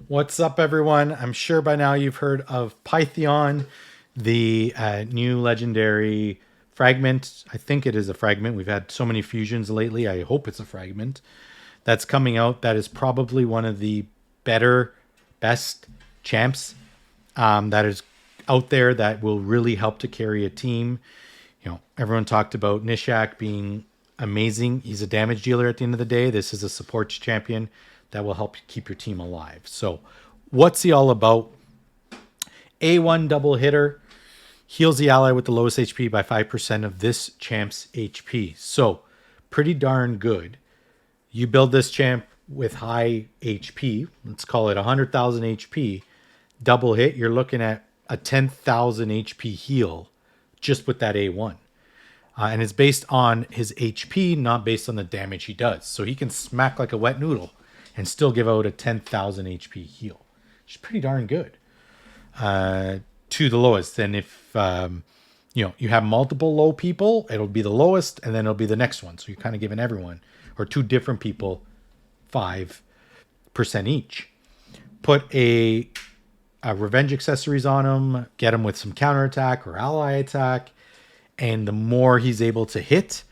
What's up, everyone? I'm sure by now you've heard of Pythion, the new legendary fragment. I think it is a fragment. We've had so many fusions lately. I hope it's a fragment that's coming out. That is probably one of the best champs that is out there that will really help to carry a team. You know, everyone talked about Nishak being amazing. He's a damage dealer at the end of the day. This is a support champion that will help keep your team alive. So, what's he all about? A1 double hitter heals the ally with the lowest HP by 5% of this champ's HP. So, pretty darn good. You build this champ with high HP, let's call it 100,000 HP, double hit, you're looking at a 10,000 HP heal just with that A1. And it's based on his HP, not based on the damage he does. So he can smack like a wet noodle and still give out a 10,000 HP heal, which is pretty darn good to the lowest. And if you have multiple low people, it'll be the lowest, and then it'll be the next one. So you're kind of giving everyone or two different people 5% each. Put a revenge accessories on him, get him with some counterattack or ally attack, and the more he's able to hit,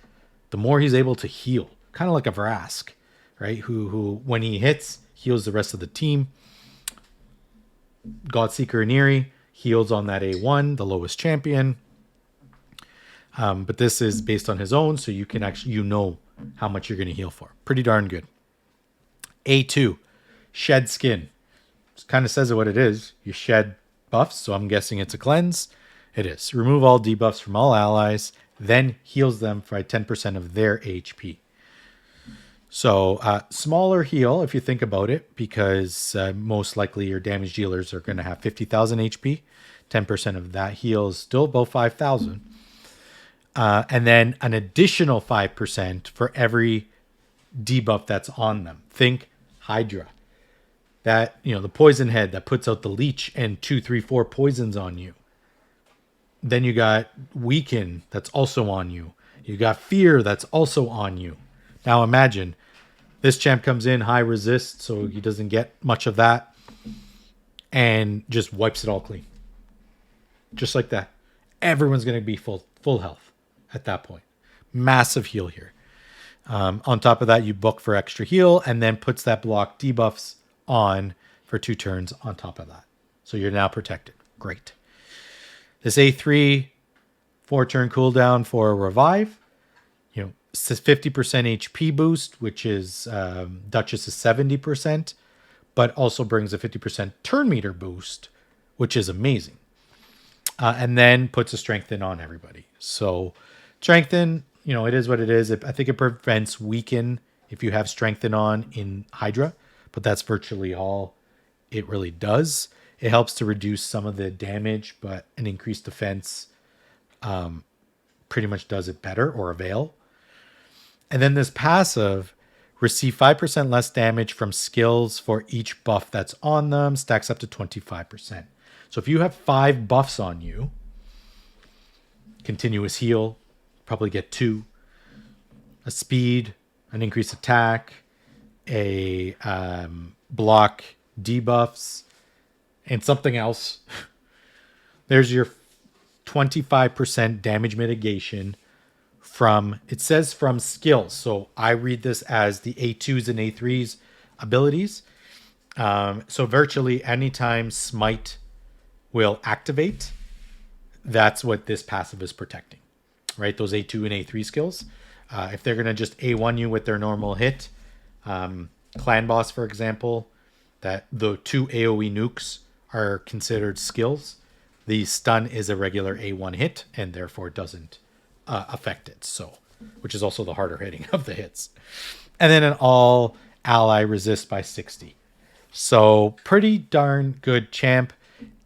the more he's able to heal. Kind of like a Vrask, right? Who when he hits, heals the rest of the team. Godseeker Aniri heals on that A1, the lowest champion. But this is based on his own, so you can actually how much you're going to heal for. Pretty darn good. A2, shed skin. Kind of says it what it is. You shed buffs, so I'm guessing it's a cleanse. It is. Remove all debuffs from all allies, then heals them for 10% of their HP. So smaller heal, if you think about it, because most likely your damage dealers are going to have 50,000 HP. 10% of that heal is still about 5,000. And then an additional 5% for every debuff that's on them. Think Hydra. That, the poison head that puts out the leech and 2, 3, 4 poisons on you. Then you got Weaken that's also on you. You got Fear that's also on you. Now imagine this champ comes in high resist, so he doesn't get much of that, and just wipes it all clean. Just like that. Everyone's going to be full health at that point. Massive heal here. On top of that, you book for extra heal and then puts that block debuffs on for 2 turns on top of that. So you're now protected. Great. This A3, 4-turn cooldown for a revive. 50% HP boost, which is Duchess is 70%, but also brings a 50% turn meter boost, which is amazing. And then puts a strengthen on everybody. So strengthen, it is what it is. I think it prevents weaken if you have strengthen on in Hydra, but that's virtually all it really does. It helps to reduce some of the damage, but an increased defense pretty much does it better, or avail. And then this passive, receive 5% less damage from skills for each buff that's on them, stacks up to 25%. So if you have 5 buffs on you, continuous heal, probably get 2, a speed, an increased attack, a block debuffs, and something else. There's your 25% damage mitigation it says from skills. So I read this as the A2s and A3s abilities. So virtually anytime Smite will activate, that's what this passive is protecting, right? Those A2 and A3 skills. If they're going to just A1 you with their normal hit, Clan Boss, for example, that the 2 AoE nukes are considered skills. The stun is a regular A1 hit and therefore doesn't affect it. So, which is also the harder hitting of the hits. And then an all ally resist by 60. So pretty darn good champ.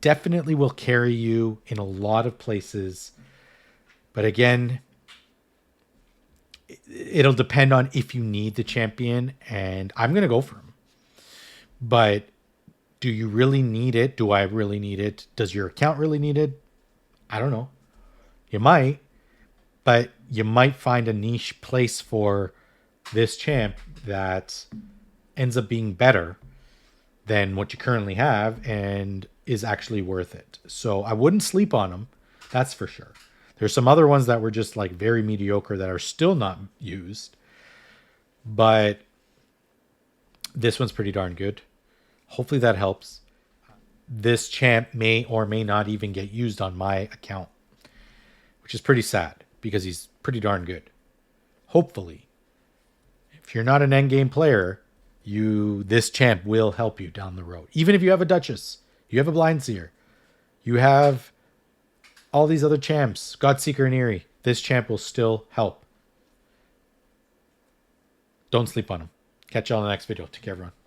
Definitely will carry you in a lot of places. But again, it'll depend on if you need the champion, and I'm going to go for him. But do you really need it? Do I really need it? Does your account really need it? I don't know. You might. But you might find a niche place for this champ that ends up being better than what you currently have and is actually worth it. So I wouldn't sleep on them. That's for sure. There's some other ones that were just like very mediocre that are still not used. But this one's pretty darn good. Hopefully that helps. This champ may or may not even get used on my account, which is pretty sad because he's pretty darn good. Hopefully, if you're not an endgame player, this champ will help you down the road. Even if you have a Duchess, you have a Blind Seer, you have all these other champs, Godseeker and Eerie, this champ will still help. Don't sleep on him. Catch y'all in the next video. Take care, everyone.